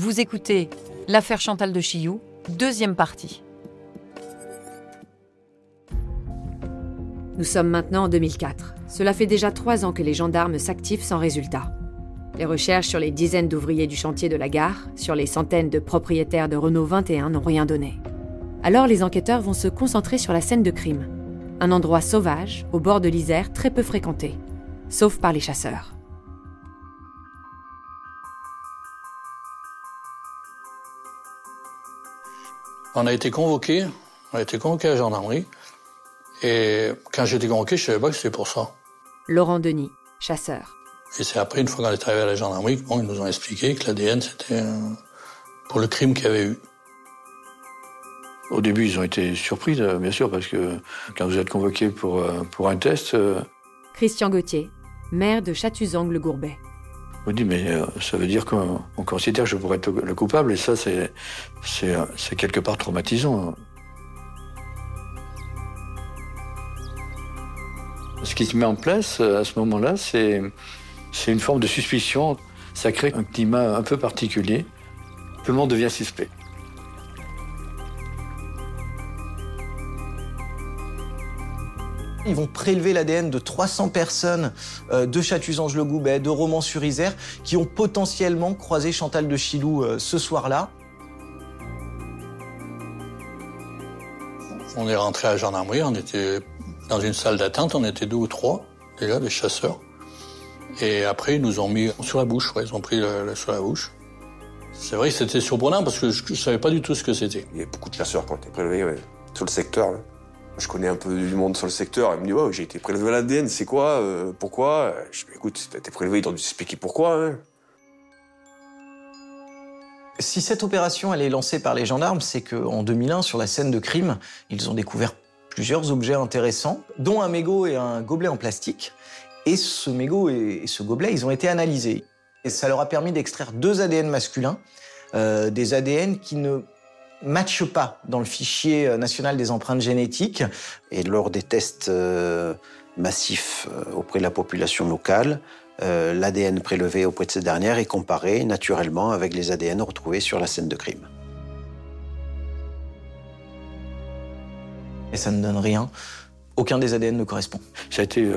Vous écoutez l'affaire Chantal de Chilloux, deuxième partie. Nous sommes maintenant en 2004. Cela fait déjà 3 ans que les gendarmes s'activent sans résultat. Les recherches sur les dizaines d'ouvriers du chantier de la gare, sur les centaines de propriétaires de Renault 21 n'ont rien donné. Alors les enquêteurs vont se concentrer sur la scène de crime. Un endroit sauvage, au bord de l'Isère, très peu fréquenté, sauf par les chasseurs. On a été convoqués à la gendarmerie. Et quand j'ai été convoqué, je ne savais pas que c'était pour ça. Laurent Denis, chasseur. Et c'est après, une fois qu'on est arrivé à la gendarmerie, ils nous ont expliqué que l'ADN, c'était pour le crime qu'il y avait eu. Au début, ils ont été surpris, bien sûr, parce que quand vous êtes convoqué pour un test... Christian Gauthier, maire de Chatuzangle-le-Gourbet. On dit, mais ça veut dire qu'on considère que je pourrais être le coupable, et ça, c'est quelque part traumatisant. Ce qui se met en place à ce moment-là, c'est une forme de suspicion. Ça crée un climat un peu particulier. Tout le monde devient suspect. Ils vont prélever l'ADN de 300 personnes de Chatuzange-le-Gourbet, de Romans-sur-Isère, qui ont potentiellement croisé Chantal de Chilloux ce soir-là. On est rentré à la gendarmerie, on était dans une salle d'attente, on était 2 ou 3, déjà, des chasseurs. Et après, ils nous ont mis sur la bouche, ils ont pris sur la bouche. C'est vrai que c'était surprenant parce que je ne savais pas du tout ce que c'était. Il y a beaucoup de chasseurs qui ont été prélevés sur le secteur. Là. Je connais un peu du monde sur le secteur. Il me dit, wow, j'ai été prélevé à l'ADN, c'est quoi pourquoi? Je dis, écoute, t'as été prélevé, ils ont dû expliquer pourquoi. Hein. Si cette opération elle est lancée par les gendarmes, c'est qu'en 2001, sur la scène de crime, ils ont découvert plusieurs objets intéressants, dont un mégot et un gobelet en plastique. Et ce mégot et ce gobelet, ils ont été analysés. Et ça leur a permis d'extraire 2 ADN masculins, des ADN qui ne matchent pas dans le fichier national des empreintes génétiques. Et lors des tests massifs auprès de la population locale, l'ADN prélevé auprès de ces dernières est comparé naturellement avec les ADN retrouvés sur la scène de crime. Et ça ne donne rien. Aucun des ADN ne correspond. Ça a été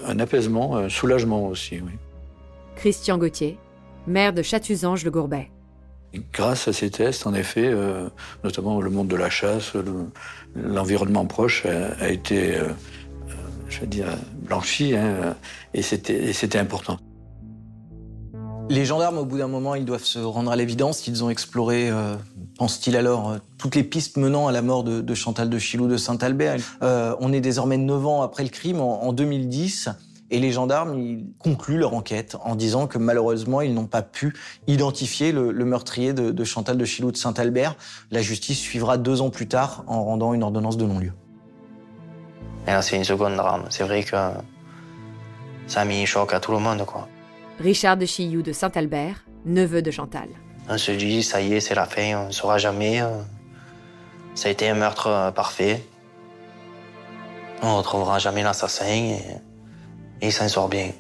un apaisement, un soulagement aussi, oui. Christian Gauthier, maire de Chatuzange-le-Gourbet. Grâce à ces tests, en effet, notamment le monde de la chasse, l'environnement proche a été, blanchi, hein, et c'était important. Les gendarmes, au bout d'un moment, ils doivent se rendre à l'évidence. Ils ont exploré, pense-t-il alors, toutes les pistes menant à la mort de Chantal de Chilloux de Saint-Albert. On est désormais 9 ans après le crime, en 2010, et les gendarmes ils concluent leur enquête en disant que malheureusement, ils n'ont pas pu identifier le meurtrier de Chantal de Chilloux de Saint-Albert. La justice suivra 2 ans plus tard en rendant une ordonnance de non-lieu. Et là, c'est une seconde drame. C'est vrai que ça a mis un choc à tout le monde, quoi. Richard de Chilloux de Saint-Albert, neveu de Chantal. On se dit, ça y est, c'est la fin, on ne saura jamais. Ça a été un meurtre parfait. On ne retrouvera jamais l'assassin et il s'en sort bien.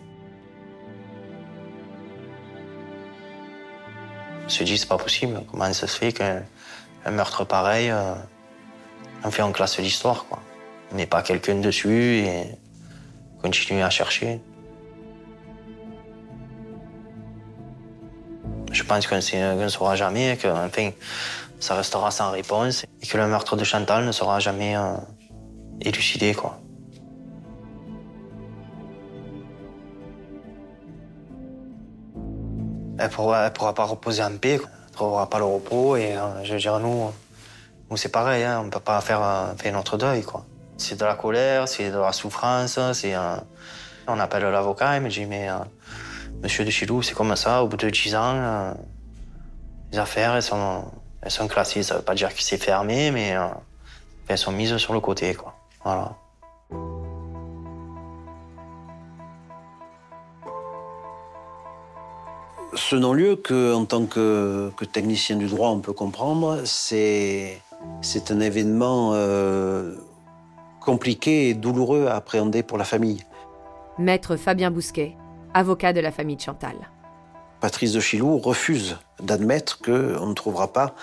On se dit, c'est pas possible. Comment ça se fait qu'un meurtre pareil, on classe l'histoire, quoi. On n'est pas quelqu'un dessus et on continue à chercher. Je pense qu'on ne saura jamais, que enfin, ça restera sans réponse et que le meurtre de Chantal ne sera jamais élucidé, quoi. Elle pourra pas reposer en paix, elle trouvera pas le repos et je veux dire, nous c'est pareil, hein, on peut pas faire notre deuil, quoi. C'est de la colère, c'est de la souffrance, on appelle l'avocat, il me dit, mais Monsieur de Chilloux, c'est comme ça, au bout de 10 ans, les affaires, elles sont classées. Ça veut pas dire que c'est fermé, mais elles sont mises sur le côté, quoi. Voilà. Ce non-lieu, en tant que technicien du droit, on peut comprendre, c'est un événement compliqué et douloureux à appréhender pour la famille. Maître Fabien Bousquet, avocat de la famille de Chantal. Patrice de Chilou refuse d'admettre qu'on ne trouvera pas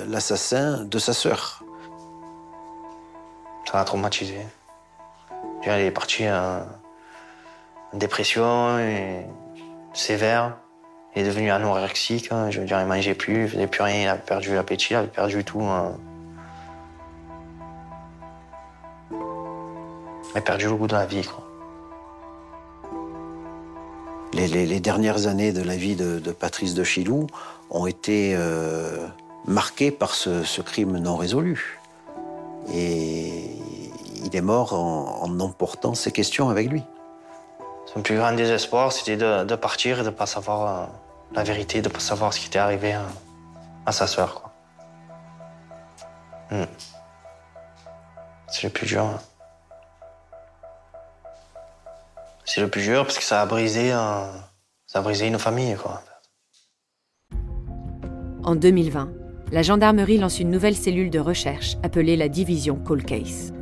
l'assassin de sa sœur. Ça m'a traumatisé. Il est parti en dépression sévère. Il est devenu anorexique. Je veux dire, il mangeait plus, il faisait plus rien, il avait perdu l'appétit, il avait perdu tout. Il a perdu le goût de la vie, quoi. Les dernières années de la vie de Patrice de Chilou ont été marquées par ce crime non résolu. Et il est mort en emportant ces questions avec lui. Son plus grand désespoir, c'était de partir et de ne pas savoir la vérité, de ne pas savoir ce qui était arrivé à sa sœur, quoi. C'est le plus dur. C'est le plus dur parce que ça a brisé une famille, quoi. En 2020, la gendarmerie lance une nouvelle cellule de recherche appelée la division Cold Case.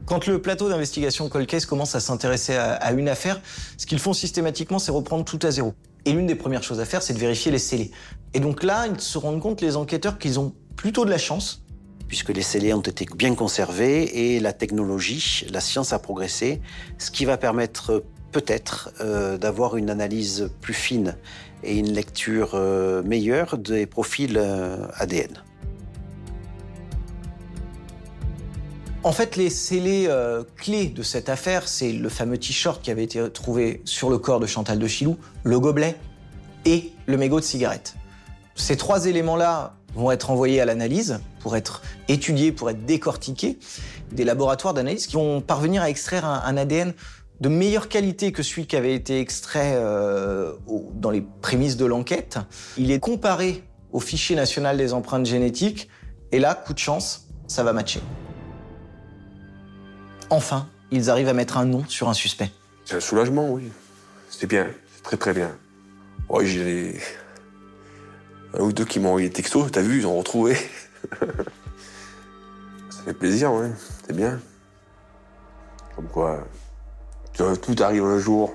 Quand le plateau d'investigation Cold Case commence à s'intéresser à une affaire, ce qu'ils font systématiquement, c'est reprendre tout à zéro. Et l'une des premières choses à faire, c'est de vérifier les scellés. Et donc là, ils se rendent compte, les enquêteurs, qu'ils ont plutôt de la chance. Puisque les scellés ont été bien conservés et la technologie, la science a progressé, ce qui va permettre peut-être d'avoir une analyse plus fine et une lecture meilleure des profils ADN. En fait, les scellés clés de cette affaire, c'est le fameux t-shirt qui avait été trouvé sur le corps de Chantal de Chilou, le gobelet et le mégot de cigarette. Ces trois éléments-là vont être envoyés à l'analyse pour être étudiés, pour être décortiqués. Des laboratoires d'analyse qui vont parvenir à extraire un ADN de meilleure qualité que celui qui avait été extrait dans les prémices de l'enquête. Il est comparé au fichier national des empreintes génétiques et là, coup de chance, ça va matcher. Enfin, ils arrivent à mettre un nom sur un suspect. C'est un soulagement, oui. C'est bien, c'est très très bien. Oh, j'ai un ou deux qui m'ont envoyé des textos, t'as vu, ils ont retrouvé. Ça fait plaisir, oui, c'est bien. Comme quoi, tout arrive un jour.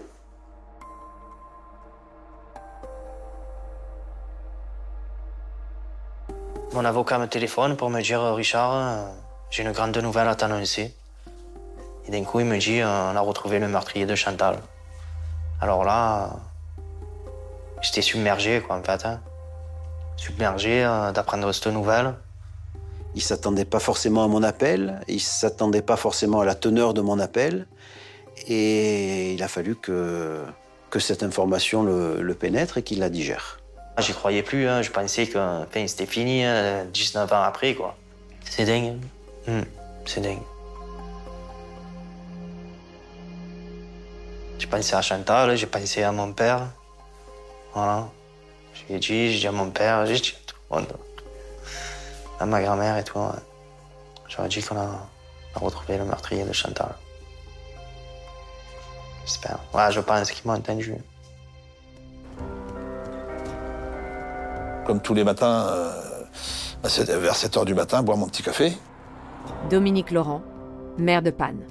Mon avocat me téléphone pour me dire « Richard, j'ai une grande nouvelle à t'annoncer ». Et d'un coup, il me dit « On a retrouvé le meurtrier de Chantal ». Alors là, j'étais submergé, quoi, en fait. Submergé d'apprendre cette nouvelle. Il ne s'attendait pas forcément à mon appel, il ne s'attendait pas forcément à la teneur de mon appel. Et il a fallu que cette information le pénètre et qu'il la digère. J'y croyais plus, je pensais que c'était fini 19 ans après, quoi. C'est dingue. C'est dingue. J'ai pensé à Chantal, j'ai pensé à mon père. Voilà. J'ai dit à mon père, j'ai dit à tout le monde. À ma grand-mère et tout. Ouais. J'aurais dit qu'on a retrouvé le meurtrier de Chantal. J'espère. Ouais, je pense qu'ils m'ont entendu. Comme tous les matins, vers 7h du matin, boire mon petit café. Dominique Laurent, maire de Panne.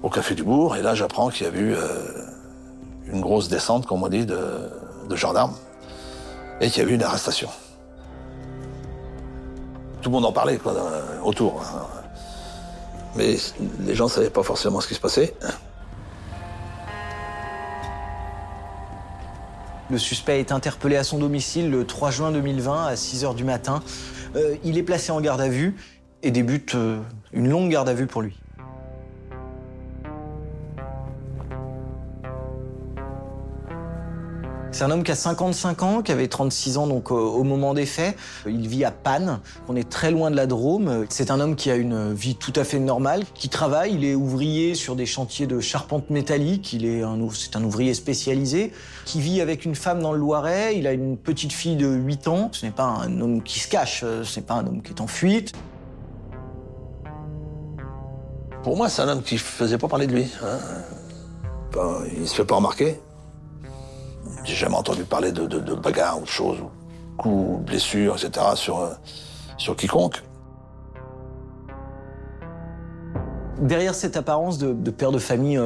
Au Café du Bourg, et là j'apprends qu'il y a eu une grosse descente, comme on dit, de gendarmes, et qu'il y a eu une arrestation. Tout le monde en parlait, quoi, autour. Mais les gens ne savaient pas forcément ce qui se passait. Le suspect est interpellé à son domicile le 3 juin 2020 à 6h du matin. Il est placé en garde à vue et débute une longue garde à vue pour lui. C'est un homme qui a 55 ans, qui avait 36 ans donc au moment des faits. Il vit à Panne, on est très loin de la Drôme. C'est un homme qui a une vie tout à fait normale, qui travaille. Il est ouvrier sur des chantiers de charpente métallique. C'est un ouvrier spécialisé, qui vit avec une femme dans le Loiret. Il a une petite fille de 8 ans. Ce n'est pas un homme qui se cache, ce n'est pas un homme qui est en fuite. Pour moi, c'est un homme qui ne faisait pas parler de lui. Il ne se fait pas remarquer. J'ai jamais entendu parler de bagarres ou de choses, ou coups, blessures, etc. sur quiconque. Derrière cette apparence de père de famille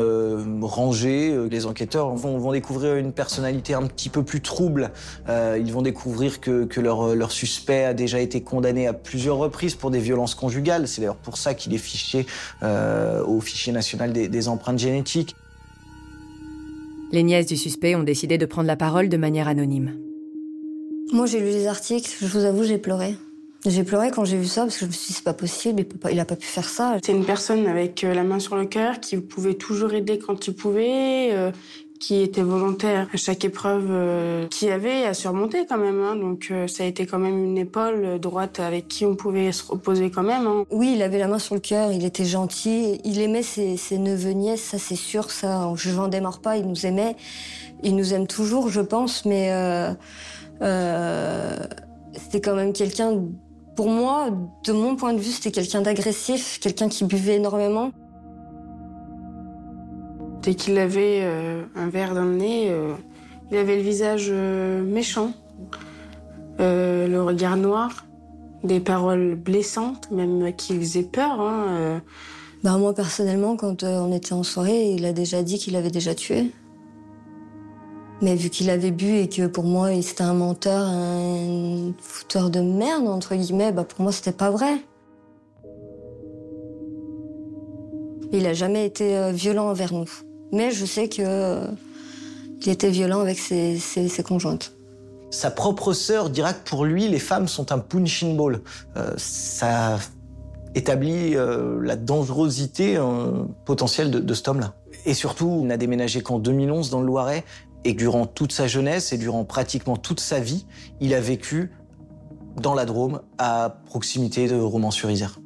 rangé, les enquêteurs vont découvrir une personnalité un petit peu plus trouble. Ils vont découvrir que leur suspect a déjà été condamné à plusieurs reprises pour des violences conjugales. C'est d'ailleurs pour ça qu'il est fiché au fichier national des empreintes génétiques. Les nièces du suspect ont décidé de prendre la parole de manière anonyme. Moi, j'ai lu les articles, je vous avoue, j'ai pleuré. J'ai pleuré quand j'ai vu ça parce que je me suis dit c'est pas possible, il a pas pu faire ça. C'est une personne avec la main sur le cœur qui pouvait toujours aider quand il pouvait, qui était volontaire à chaque épreuve qu'il y avait à surmonter quand même. Hein. Donc ça a été quand même une épaule droite avec qui on pouvait se reposer quand même. Hein. Oui, il avait la main sur le cœur, il était gentil, il aimait ses neveux nièces, ça c'est sûr, ça je n'en démords pas, il nous aimait, il nous aime toujours je pense, mais c'était quand même quelqu'un. Pour moi, de mon point de vue, c'était quelqu'un d'agressif, quelqu'un qui buvait énormément. Dès qu'il avait un verre dans le nez, il avait le visage méchant, le regard noir, des paroles blessantes, même qui faisaient peur. Hein, moi, personnellement, quand on était en soirée, il a déjà dit qu'il avait déjà tué. Mais vu qu'il avait bu et que pour moi, c'était un menteur, un fouteur de merde, entre guillemets, pour moi, c'était pas vrai. Il a jamais été violent envers nous. Mais je sais qu'il était violent avec ses conjointes. Sa propre sœur dira que pour lui, les femmes sont un punching ball. Ça établit la dangerosité potentielle de cet homme-là. Et surtout, il n'a déménagé qu'en 2011 dans le Loiret. Et durant toute sa jeunesse et durant pratiquement toute sa vie, il a vécu dans la Drôme, à proximité de Romans-sur-Isère.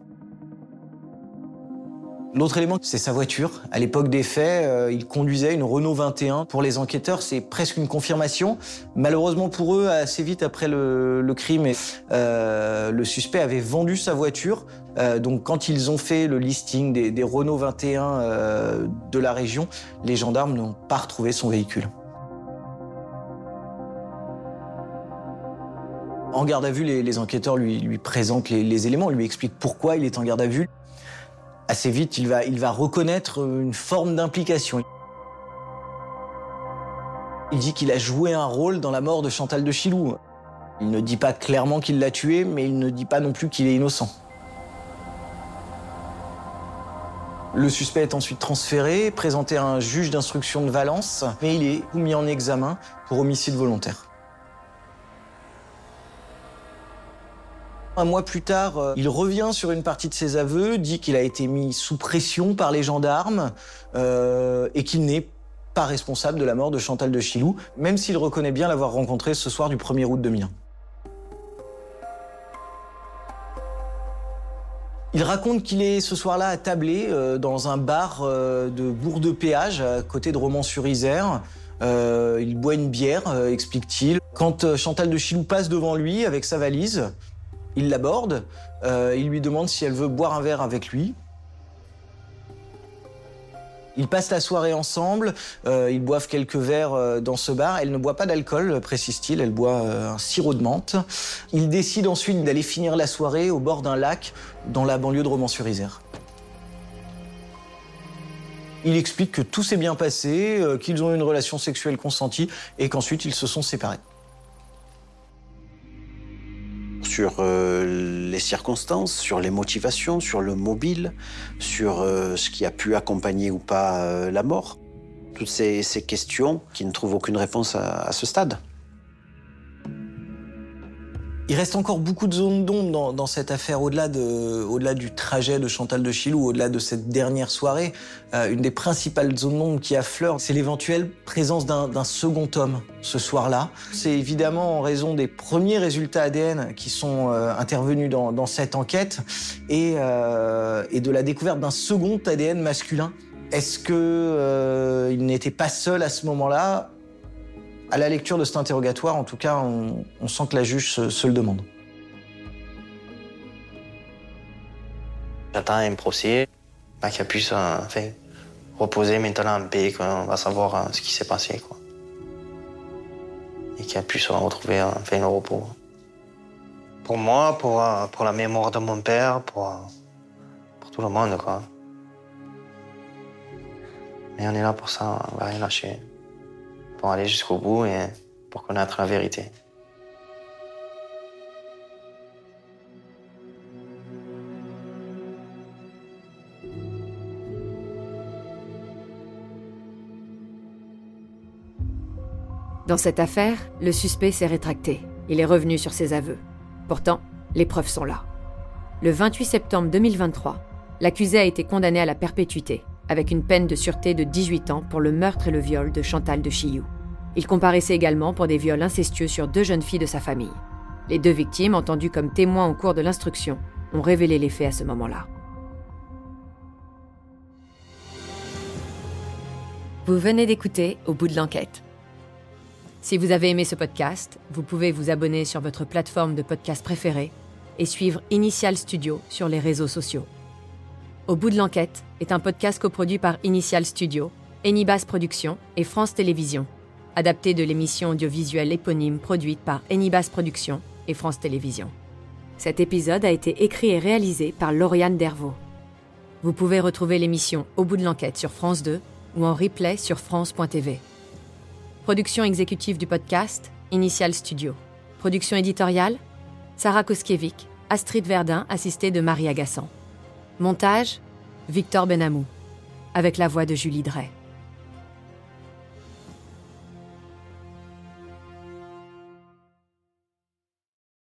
L'autre élément, c'est sa voiture. À l'époque des faits, il conduisait une Renault 21. Pour les enquêteurs, c'est presque une confirmation. Malheureusement pour eux, assez vite après le crime, le suspect avait vendu sa voiture. Donc quand ils ont fait le listing des Renault 21 de la région, les gendarmes n'ont pas retrouvé son véhicule. En garde à vue, les enquêteurs lui présentent les éléments, lui expliquent pourquoi il est en garde à vue. Assez vite, il va reconnaître une forme d'implication. Il dit qu'il a joué un rôle dans la mort de Chantal de Chilou. Il ne dit pas clairement qu'il l'a tué, mais il ne dit pas non plus qu'il est innocent. Le suspect est ensuite transféré, présenté à un juge d'instruction de Valence, mais il est mis en examen pour homicide volontaire. Un mois plus tard, il revient sur une partie de ses aveux, dit qu'il a été mis sous pression par les gendarmes et qu'il n'est pas responsable de la mort de Chantal de Chilou, même s'il reconnaît bien l'avoir rencontrée ce soir du 1er août 2001. Il raconte qu'il est ce soir-là attablé dans un bar de Bourg-de-Péage, à côté de Romans-sur-Isère. Il boit une bière, explique-t-il. Quand Chantal de Chilou passe devant lui avec sa valise, il l'aborde, il lui demande si elle veut boire un verre avec lui. Ils passent la soirée ensemble, ils boivent quelques verres dans ce bar. Elle ne boit pas d'alcool, précise-t-il, elle boit un sirop de menthe. Ils décident ensuite d'aller finir la soirée au bord d'un lac dans la banlieue de Romans-sur-Isère. Il explique que tout s'est bien passé, qu'ils ont eu une relation sexuelle consentie et qu'ensuite ils se sont séparés. Sur les circonstances, sur les motivations, sur le mobile, sur ce qui a pu accompagner ou pas la mort. Toutes ces questions qui ne trouvent aucune réponse à ce stade. Il reste encore beaucoup de zones d'ombre dans cette affaire, au-delà du trajet de Chantal de Chilou, au-delà de cette dernière soirée. Une des principales zones d'ombre qui affleurent, c'est l'éventuelle présence d'un second homme ce soir-là. C'est évidemment en raison des premiers résultats ADN qui sont intervenus dans cette enquête et de la découverte d'un second ADN masculin. Est-ce qu'il n'était pas seul à ce moment-là ? À la lecture de cet interrogatoire, en tout cas, on sent que la juge se le demande. J'attends un procès qui puisse reposer maintenant en paix, qu'on va savoir ce qui s'est passé, quoi. Et qu'il puisse retrouver le repos. Pour moi, pour la mémoire de mon père, pour tout le monde, quoi. Mais on est là pour ça, on va rien lâcher. Pour aller jusqu'au bout et pour connaître la vérité. Dans cette affaire, le suspect s'est rétracté. Il est revenu sur ses aveux. Pourtant, les preuves sont là. Le 28 septembre 2023, l'accusé a été condamné à la perpétuité, avec une peine de sûreté de 18 ans pour le meurtre et le viol de Chantal de Chilloux. Il comparaissait également pour des viols incestueux sur 2 jeunes filles de sa famille. Les 2 victimes, entendues comme témoins au cours de l'instruction, ont révélé les faits à ce moment-là. Vous venez d'écouter Au bout de l'enquête. Si vous avez aimé ce podcast, vous pouvez vous abonner sur votre plateforme de podcast préférée et suivre Initial Studio sur les réseaux sociaux. Au bout de l'enquête est un podcast coproduit par Initial Studio, Enibas Productions et France Télévisions, adapté de l'émission audiovisuelle éponyme produite par Enibas Productions et France Télévisions. Cet épisode a été écrit et réalisé par Lauriane Dervaux. Vous pouvez retrouver l'émission Au bout de l'enquête sur France 2 ou en replay sur France.tv. Production exécutive du podcast, Initial Studio. Production éditoriale, Sarah Koskiewicz, Astrid Verdun, assistée de Marie Agassan. Montage, Victor Benamou, avec la voix de Julie Drey.